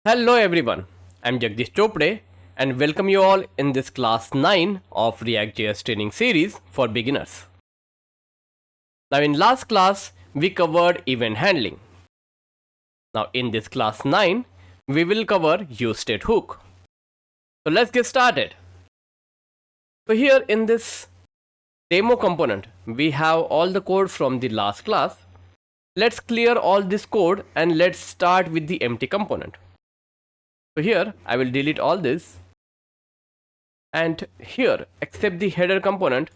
Hello everyone, I'm Jagdish Chopde and welcome you all in this class 9 of reactjs training series for beginners. Now in last class we covered event handling. Now in this class 9 we will cover useState hook. So let's get started. So here in this demo component we have all the code from the last class. Let's clear all this code and let's start with the empty component. So here I will delete all this, and here except the header component,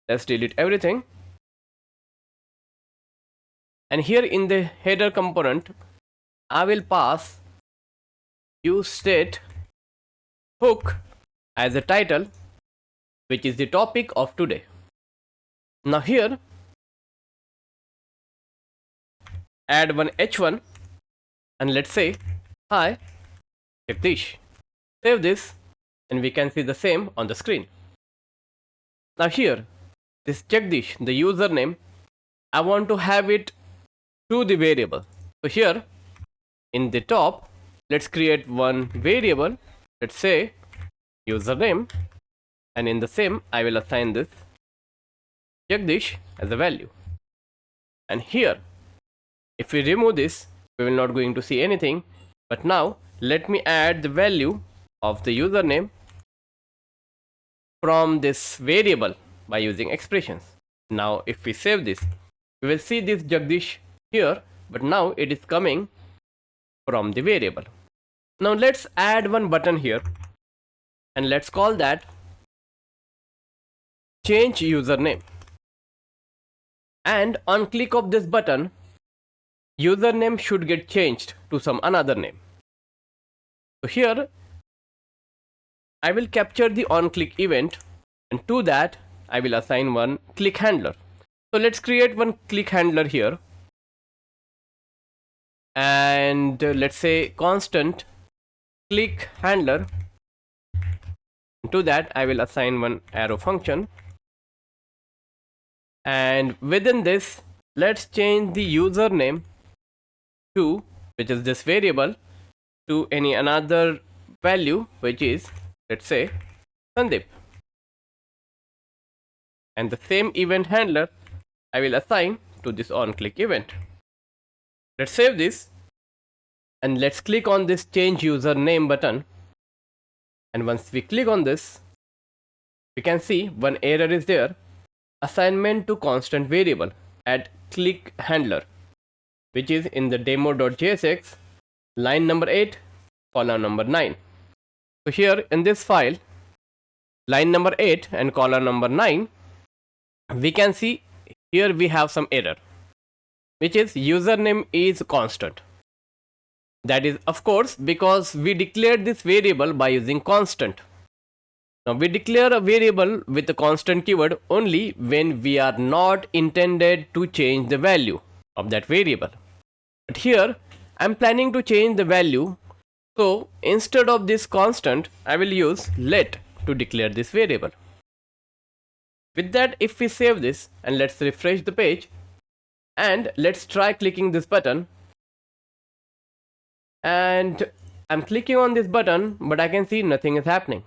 let's delete everything. And here in the header component I will pass useState hook as a title, which is the topic of today. Now here add one h1 and let's say hi Jagdish. Save this and we can see the same on the screen. Now here this Jagdish, the username, I want to have it to the variable. So here in the top let's create one variable, let's say username, and in the same I will assign this Jagdish as a value. And here if we remove this we will not going to see anything, but now let me add the value of the username from this variable by using expressions. Now if we save this we will see this Jagdish here, but now it is coming from the variable. Now let's add one button here and let's call that change username, and on click of this button username should get changed to some another name. So here I will capture the on click event, and to that I will assign one click handler. So let's create one click handler here, and let's say constant click handler. To that I will assign one arrow function, and within this let's change the username to, which is this variable, to any another value, which is, let's say, Sandeep. And the same event handler I will assign to this on click event. Let's save this and let's click on this change username button, and once we click on this we can see one error is there, assignment to constant variable at click handler, which is in the demo.jsx line number 8 column number 9. So here in this file line number 8 and column number 9 we can see here we have some error, which is username is constant. That is of course because we declared this variable by using constant. Now we declare a variable with a constant keyword only when we are not intended to change the value of that variable. But here I'm planning to change the value, so instead of this constant I will use let to declare this variable. With that, if we save this and let's refresh the page and let's try clicking this button, and I'm clicking on this button but I can see nothing is happening.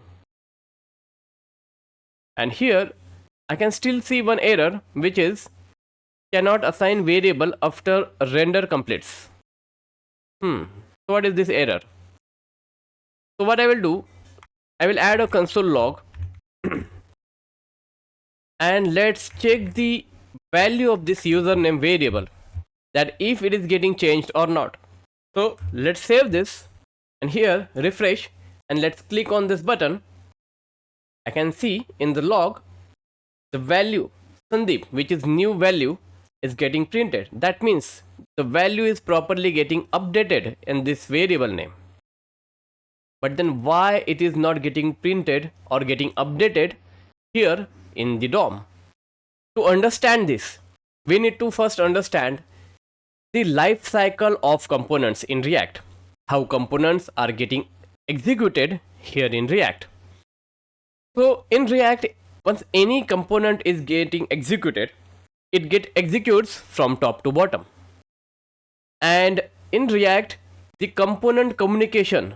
And here I can still see one error, which is cannot assign variable after render completes. So what is this error? So what I will do, I will add a console log and let's check the value of this username variable, that if it is getting changed or not. So let's save this and here refresh and let's click on this button. I can see in the log the value Sandeep, which is new value, is getting printed. That means the value is properly getting updated in this variable name. But then why it is not getting printed or getting updated here in the DOM? To understand this, we need to first understand the life cycle of components in React, how components are getting executed here in React. So in React, once any component is getting executed, it executes from top to bottom. And in React the component communication.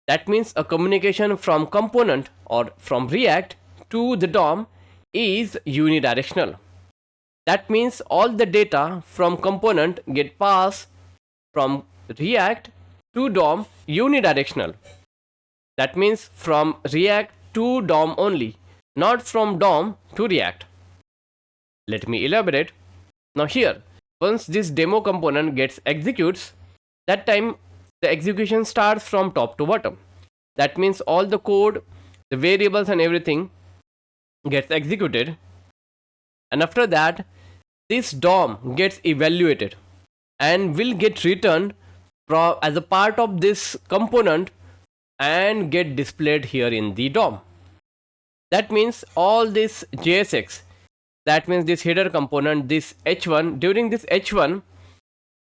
That means a communication from component or from React to the DOM is unidirectional. That means all the data from component get passed from React to DOM unidirectional. That means from React to DOM only, not from DOM to React. Let me elaborate. Now here, once this demo component gets executes, that time the execution starts from top to bottom. That means all the code, the variables and everything gets executed, and after that this DOM gets evaluated and will get returned as a part of this component and get displayed here in the DOM. That means all this JSX, that means this header component, this h1, during this h1,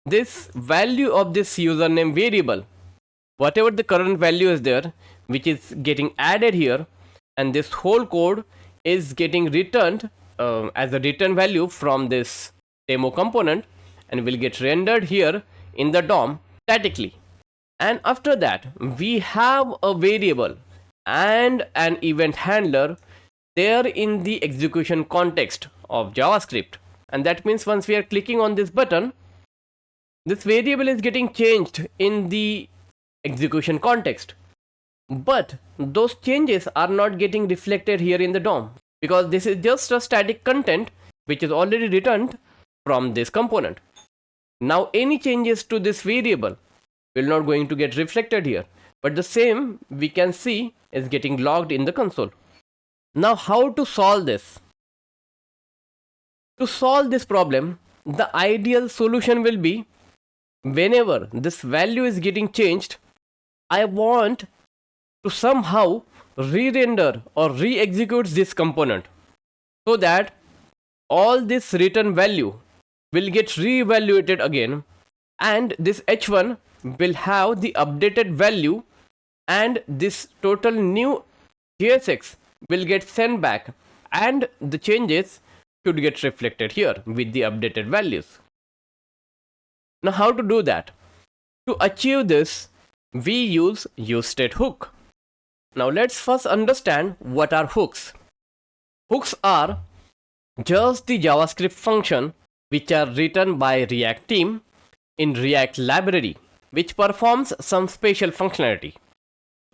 this value of this username variable, whatever the current value is there, which is getting added here, and this whole code is getting returned as a return value from this demo component and will get rendered here in the DOM statically. And after that, we have a variable and an event handler there in the execution context of JavaScript. And that means once we are clicking on this button, this variable is getting changed in the execution context. But those changes are not getting reflected here in the DOM because this is just a static content which is already returned from this component. Now any changes to this variable will not going to get reflected here, but the same we can see is getting logged in the console. Now how to solve this? To solve this problem, the ideal solution will be whenever this value is getting changed, I want to somehow re-render or re-execute this component so that all this return value will get re-evaluated again, and this h1 will have the updated value, and this total new JSX will get sent back, and the changes should get reflected here with the updated values. Now how to do that? To achieve this, we use useState hook. Now let's first understand what are hooks. Hooks are just the JavaScript function which are written by React team in React library, which performs some special functionality.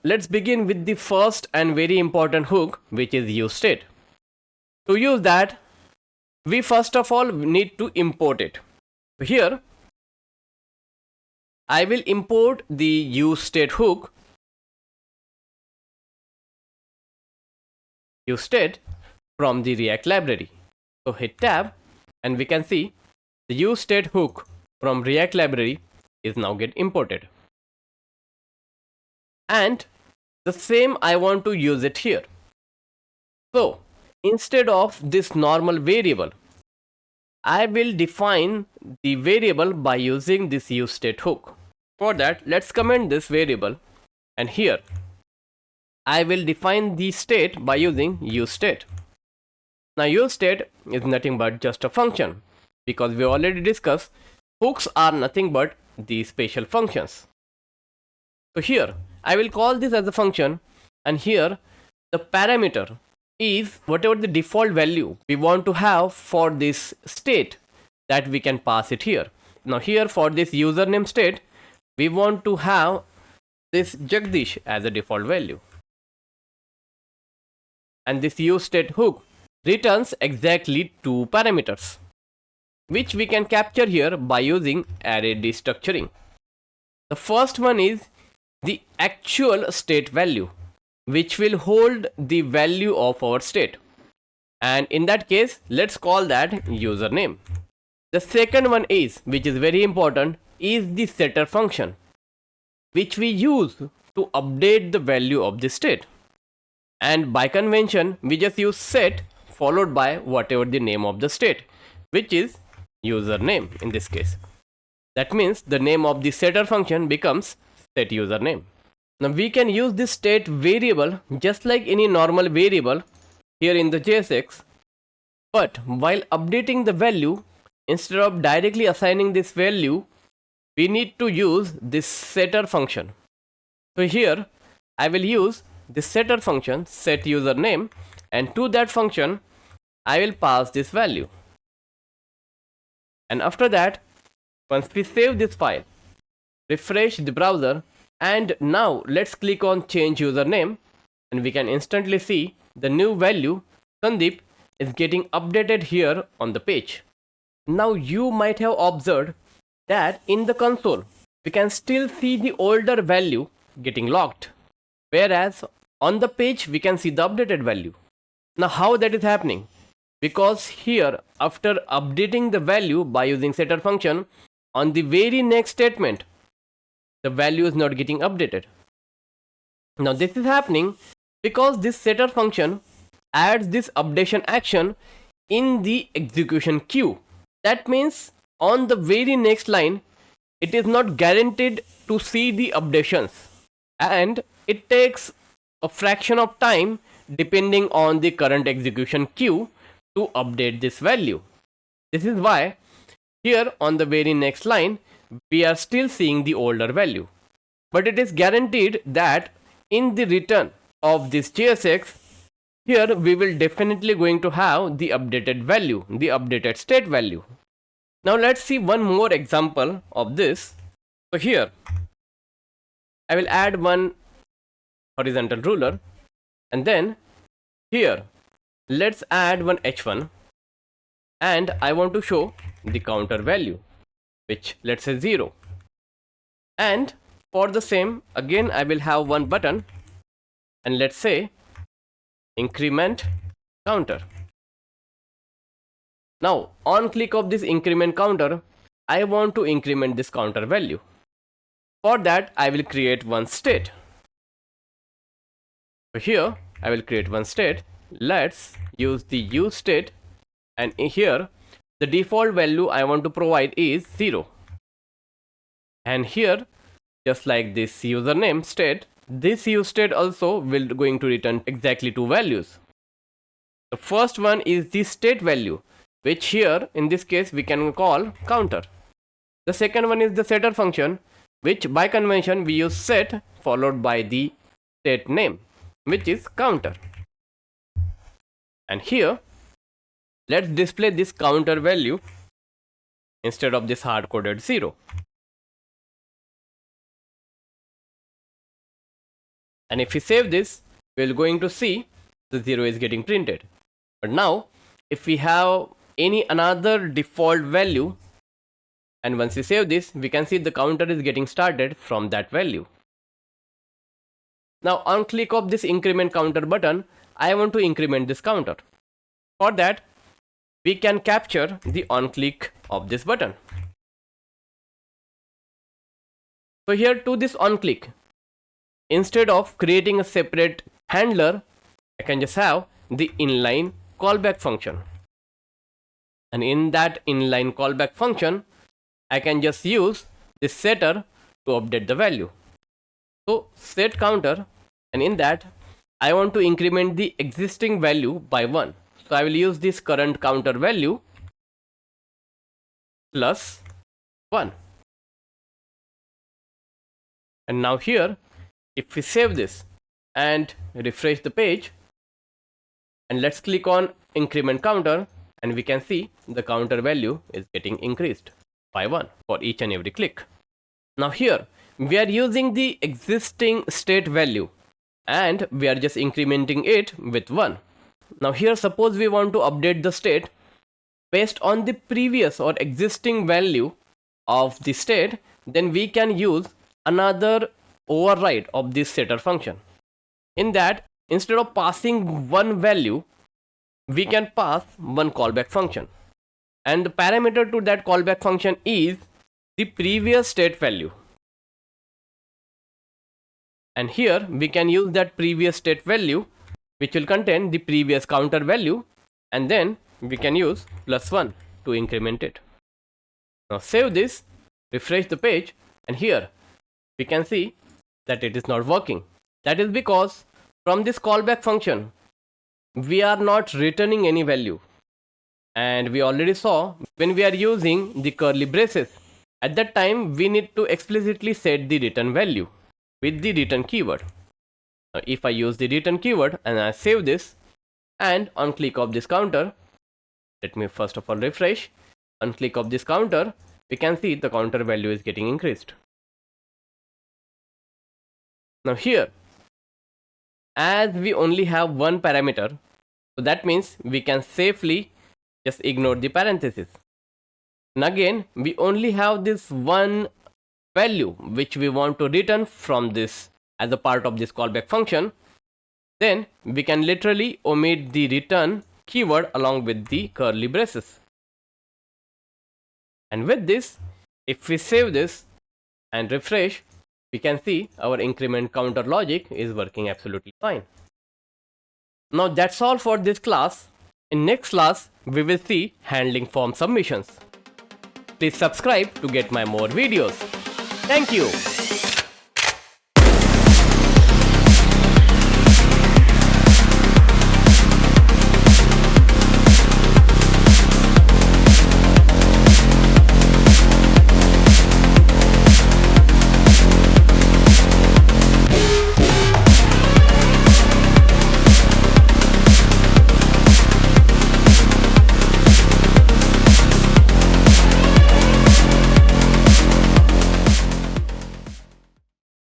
Let's begin with the first and very important hook, which is useState. To use that, we first of all need to import it. Here, I will import the useState hook, useState, from the React library. So hit tab and we can see the useState hook from React library is now get imported. And the same I want to use it here. So instead of this normal variable, I will define the variable by using this useState hook. For that, let's comment this variable, and here I will define the state by using useState. Now useState is nothing but just a function, because we already discussed hooks are nothing but the special functions. So here I will call this as a function, and here the parameter is whatever the default value we want to have for this state, that we can pass it here. Now here for this username state, we want to have this Jagdish as a default value, and this useState hook returns exactly two parameters, which we can capture here by using array destructuring. The first one is the actual state value, which will hold the value of our state, and in that case let's call that username. The second one is, which is very important, is the setter function, which we use to update the value of the state, and by convention we just use set followed by whatever the name of the state, which is username in this case. That means the name of the setter function becomes set username. Now we can use this state variable just like any normal variable here in the JSX, but while updating the value, instead of directly assigning this value we need to use this setter function. So here I will use the setter function, set username, and to that function I will pass this value. And after that, once we save this file, refresh the browser, and now let's click on change username, and we can instantly see the new value Sandeep is getting updated here on the page. Now you might have observed that in the console we can still see the older value getting locked, whereas on the page we can see the updated value. Now how that is happening? Because here, after updating the value by using setter function, on the very next statement the value is not getting updated. Now this is happening because this setter function adds this updation action in the execution queue. That means on the very next line it is not guaranteed to see the updations, and it takes a fraction of time depending on the current execution queue to update this value. This is why here on the very next line we are still seeing the older value, but it is guaranteed that in the return of this JSX, here we will definitely going to have the updated value, the updated state value. Now let's see one more example of this. So here I will add one horizontal ruler, and then here let's add one h1, and I want to show the counter value, which let's say 0. And for the same, again I will have one button, and let's say increment counter. Now on click of this increment counter, I want to increment this counter value. For that I will create one state. So here I will create one state. Let's use the useState, and here the default value I want to provide is 0. And here, just like this username state, this useState also will going to return exactly two values. The first one is the state value, which here in this case we can call counter. The second one is the setter function, which by convention we use set followed by the state name, which is counter. And here let's display this counter value instead of this hard-coded 0. And if we save this, we're going to see the 0 is getting printed. But now if we have any another default value, and once we save this, we can see the counter is getting started from that value. Now on click of this increment counter button, I want to increment this counter. For that, we can capture the on click of this button. So here to this on click, instead of creating a separate handler, I can just have the inline callback function. And in that inline callback function, I can just use this setter to update the value. So set counter, and in that I want to increment the existing value by 1. So I will use this current counter value plus 1. And now here, if we save this and refresh the page, and let's click on increment counter, and we can see the counter value is getting increased by 1 for each and every click. Now here we are using the existing state value and we are just incrementing it with 1. Now here suppose we want to update the state based on the previous or existing value of the state, then we can use another override of this setter function. In that, instead of passing one value, we can pass one callback function, and the parameter to that callback function is the previous state value. And here we can use that previous state value, which will contain the previous counter value, and then we can use +1 to increment it. Now save this, refresh the page, and here we can see that it is not working. That is because from this callback function we are not returning any value, and we already saw when we are using the curly braces, At that time, we need to explicitly set the return value with the return keyword. Now, if I use the return keyword and I save this, and on click of this counter, let me first of all refresh. On click of this counter, we can see the counter value is getting increased. Now here, as we only have one parameter, so that means we can safely just ignore the parentheses. And again, we only have this one value which we want to return from this as a part of this callback function. Then we can literally omit the return keyword along with the curly braces. And with this, if we save this and refresh, we can see our increment counter logic is working absolutely fine. Now that's all for this class. In next class, we will see handling form submissions. Please subscribe to get my more videos. Thank you.